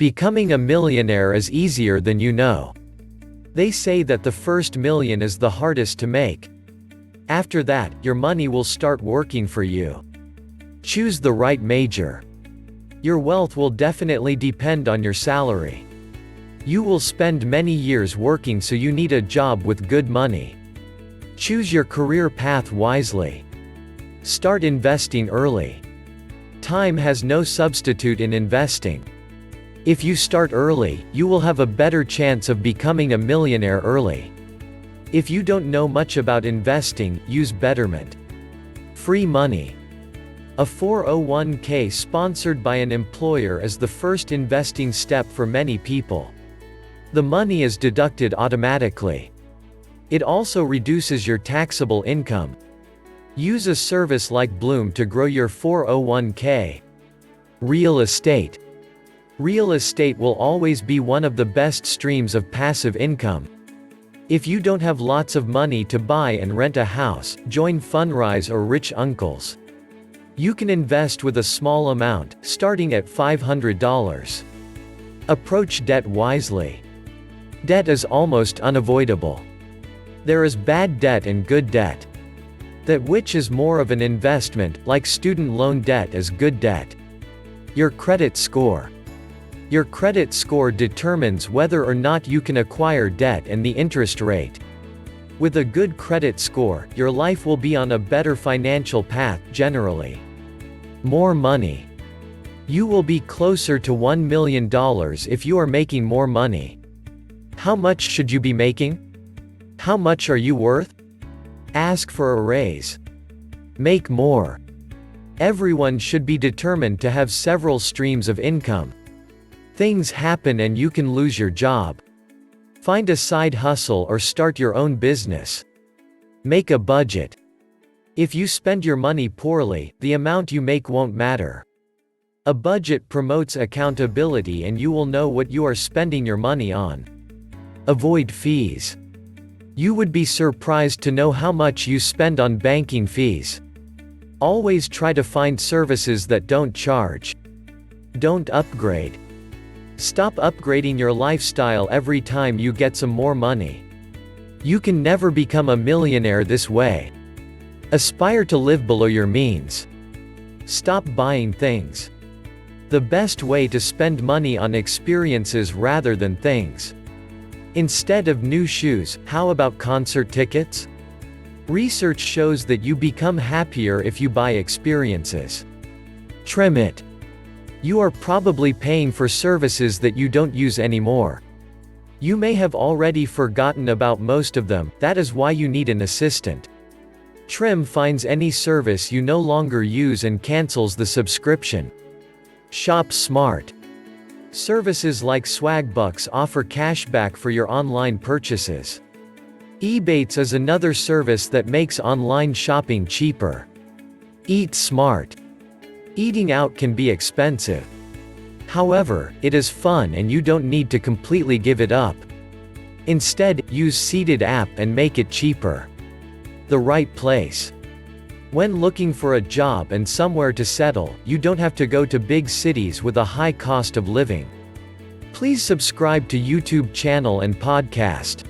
Becoming a millionaire is easier than you know. They say that the first million is the hardest to make. After that, your money will start working for you. Choose the right major. Your wealth will definitely depend on your salary. You will spend many years working, so you need a job with good money. Choose your career path wisely. Start investing early. Time has no substitute in investing. If you start early, you will have a better chance of becoming a millionaire early. If you don't know much about investing, use Betterment. Free money. A 401k sponsored by an employer is the first investing step for many people. The money is deducted automatically. It also reduces your taxable income. Use a service like Bloom to grow your 401k. Real estate. Real estate will always be one of the best streams of passive income. If you don't have lots of money to buy and rent a house, join Fundrise or Rich Uncles. You can invest with a small amount, starting at $500. Approach debt wisely. Debt is almost unavoidable. There is bad debt and good debt. That which is more of an investment, like student loan debt, is good debt. Your credit score. Your credit score determines whether or not you can acquire debt and the interest rate. With a good credit score, your life will be on a better financial path, generally. More money. You will be closer to $1 million if you are making more money. How much should you be making? How much are you worth? Ask for a raise. Make more. Everyone should be determined to have several streams of income. Things happen and you can lose your job. Find a side hustle or start your own business. Make a budget. If you spend your money poorly, the amount you make won't matter. A budget promotes accountability and you will know what you are spending your money on. Avoid fees. You would be surprised to know how much you spend on banking fees. Always try to find services that don't charge. Don't upgrade. Stop upgrading your lifestyle every time you get some more money. You can never become a millionaire this way. Aspire to live below your means. Stop buying things. The best way to spend money on experiences rather than things. Instead of new shoes, how about concert tickets? Research shows that you become happier if you buy experiences. Trim it. You are probably paying for services that you don't use anymore. You may have already forgotten about most of them, that is why you need an assistant. Trim finds any service you no longer use and cancels the subscription. Shop smart. Services like Swagbucks offer cashback for your online purchases. Ebates is another service that makes online shopping cheaper. Eat smart. Eating out can be expensive. However, it is fun and you don't need to completely give it up. Instead, use Seated app and make it cheaper. The right place. When looking for a job and somewhere to settle, you don't have to go to big cities with a high cost of living. Please subscribe to YouTube channel and podcast.